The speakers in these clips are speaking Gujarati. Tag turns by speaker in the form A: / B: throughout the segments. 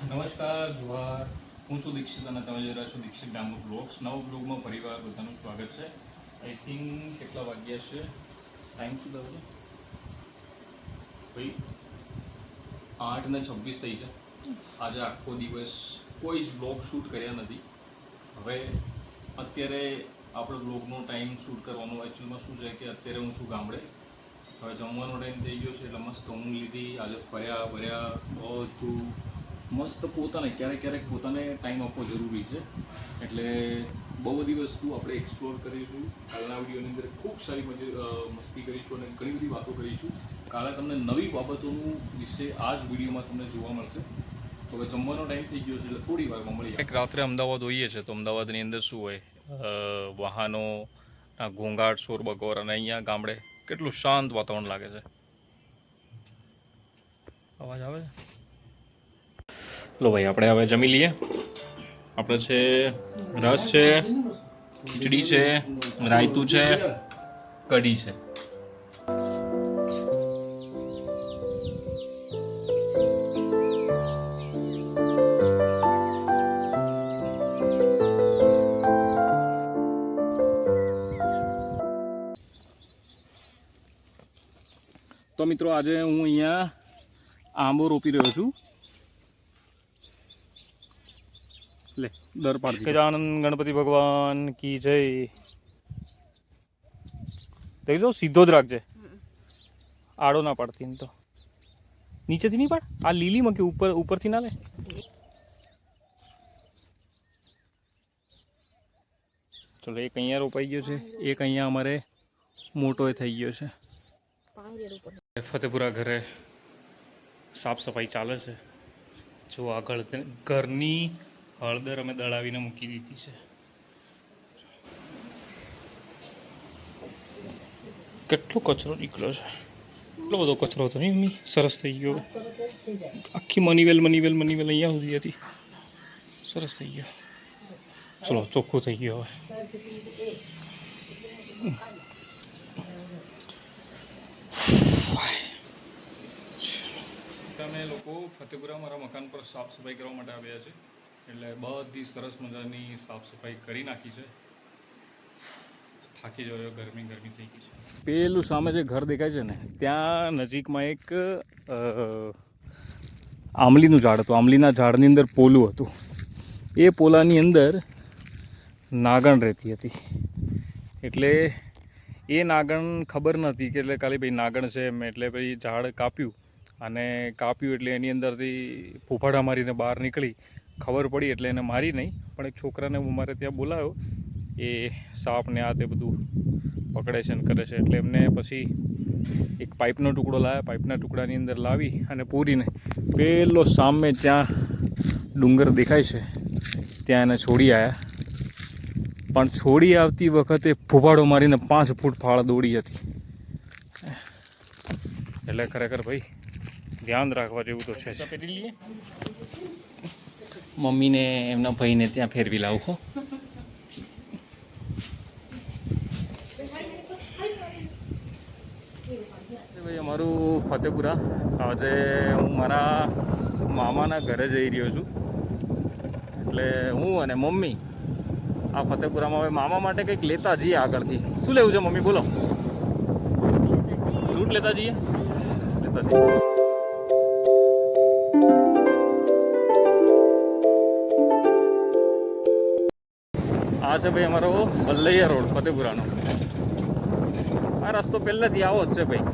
A: નમસ્કાર જુહાર, હું છું દીક્ષિત અને તમે જોઈ રહ્યા છો દીક્ષિત ડામોર બ્લોગ્સ. નવા બ્લોગમાં પરિવાર બધાનું સ્વાગત છે. આઈ થિંક કેટલા વાગ્યા છે, ટાઈમ શું થયો છે ભાઈ? 8:26 થઈ છે. આજે આખો દિવસ કોઈ જ બ્લોગ શૂટ કર્યા નથી. હવે અત્યારે આપણે બ્લોગનો ટાઈમ શૂટ કરવાનો એકચ્યુઅલમાં શું છે કે અત્યારે હું છું ગામડે. હવે જમવાનો ટાઈમ થઈ ગયો છે એટલે મસ્ત ઊંઘ લીધી. આજે ફર્યા ભર્યા બધું મસ્ત. પોતાને ક્યારેક પોતાને ટાઈમ આપવો જરૂરી છે. એટલે બહુ બધી વસ્તુ આપણે એક્સપ્લોર કરીશું. કાલના વિડીયોની અંદર ખૂબ સારી મસ્તી કરીશું અને ઘણી બધી વાતો કરીશું. કાલે તમને નવી બાબતોનું વિશે આ જ વિડીયોમાં તમને જોવા મળશે. તો હવે જમવાનો ટાઈમ થઈ ગયો છે એટલે થોડી વારમાં મળીએ. એક રાત્રે અમદાવાદ હોઈએ છે તો અમદાવાદની અંદર શું હોય, વાહનો, ઘોંઘાટ, શોરબકોર, અને અહીંયા ગામડે કેટલું શાંત વાતાવરણ લાગે છે. અવાજ આવે છે? લો ભાઈ, આપણે હવે જમી લઈએ. આપણે છે રસ છે, ખીચડી છે, રાયતું છે, કઢી છે. તો મિત્રો, આજે હું અહીંયા આંબો રોપી રહ્યો છું. લે દર પાડતી. ગજાનંદ ગણપતિ ભગવાન કી જય. દેખજો, સીધો જ રાખજે, આડો ના પાડતી. એમ તો નીચેથી નહીં પાડ, આ લીલીમાં કે ઉપરથી ના લે. ચલો, એક અહીંયા રોપાઈ ગયો છે, એક અહીંયા અમારે મોટો થઈ ગયો છે. ફતેપુરા ઘરે સાફ સફાઈ ચાલે છે. જો આગળ ઘરની હળદર અમે દળાવીને મૂકી દીધી છે. કેટલો કચરો નીકળ્યો છે! એટલો બધો કચરો હતો નહીં મમ્મી? સરસ થઈ ગયો. આખી મનીવેલ અહીંયા સુધી હતી. સરસ થઈ ગયો. ચલો, ચોખ્ખું થઈ ગયો હવે. અમે લોકો ફતેપુરા મારા મકાન પર સાફ સફાઈ કરવા માટે આવ્યા છે. એટલે બધી સરસ મજાની સાફ સફાઈ કરી નાખી છે. થાકી જયો, ગરમી થઈ ગઈ છે. પેલું સામે જે ઘર દેખાય છે ને, ત્યાં નજીકમાં એક આંબલીનું ઝાડ હતું. આંબલીના ઝાડની અંદર પોલું હતું. એ પોલાની અંદર નાગણ રહેતી હતી. એટલે એ નાગણ ખબર નથી કે એટલે ખાલી ભાઈ નાગણ છે એમ. એટલે ભાઈ ઝાડ કાપ્યું એટલે એની અંદરથી ફૂફાડા મારીને બહાર નીકળી. ખબર પડી એટલે એને મારી નહીં, પણ એક છોકરાને હું મારે ત્યાં બોલાવ્યો. એ સાપને આ તે બધું પકડે છે ને કરે છે. એટલે એમને પછી એક પાઇપનો ટુકડો લાવ્યા. પાઇપના ટુકડાની અંદર લાવી અને પૂરીને પેલો સામે ત્યાં ડુંગર દેખાય છે ત્યાં એને છોડી આવ્યા. પણ છોડી આવતી વખતે ફૂફાડો મારીને 5 ફૂટ ફાળ દોડી હતી. એટલે ખરેખર ભાઈ ધ્યાન રાખવા જેવું તો છે. પહેરી લઈએ. મમ્મીને એમના ભાઈને ત્યાં ફેરવી લાવું હો. ભાઈ, અમારું ફતેપુરા. આજે હું મારા મામાના ઘરે જઈ રહ્યો છું. એટલે હું અને મમ્મી આ ફતેપુરામાં હવે મામા માટે કંઈક લેતા જઈએ આગળથી. શું લેવું છે મમ્મી, બોલો? ફ્રૂટ લેતા જઈએ. આ છે ભાઈ અમારો વલ્લૈયા રોડ ફતેપુરાનો. આ રસ્તો પહેલેથી આવો જ છે ભાઈ.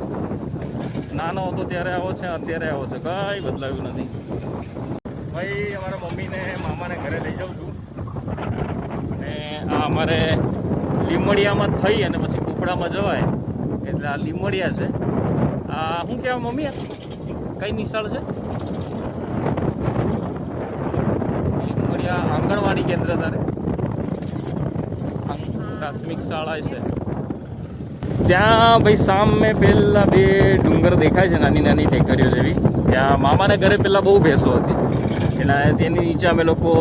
A: નાનો હતો ત્યારે આવો છે, અત્યારે આવો છે, કાંઈ બદલાયું નથી ભાઈ. અમારા મમ્મીને મામાને ઘરે લઈ જાઉં છું. અને આ અમારે લીમડિયામાં થઈ અને પછી કુપડામાં જવાય. એટલે આ લીમડિયા છે. આ શું કહેવાય મમ્મી? કઈ નિશાળ છે? લીમડિયા આંગણવાડી કેન્દ્ર તારે પ્રાથમિક શાળા છે ત્યાં ભાઈ. સામે પેલા 2 ડુંગર દેખાય છે, નાની નાની ટેકરીઓ જેવી. ત્યાં મામાને ઘરે પેલા બહુ ભેંસો હતી. એટલે તેની નીચે અમે લોકો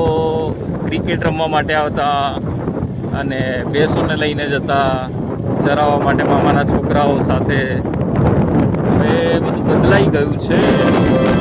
A: ક્રિકેટ રમવા માટે આવતા અને ભેંસોને લઈને જતા ચરાવવા માટે મામાના છોકરાઓ સાથે. હવે બધું બદલાઈ ગયું છે.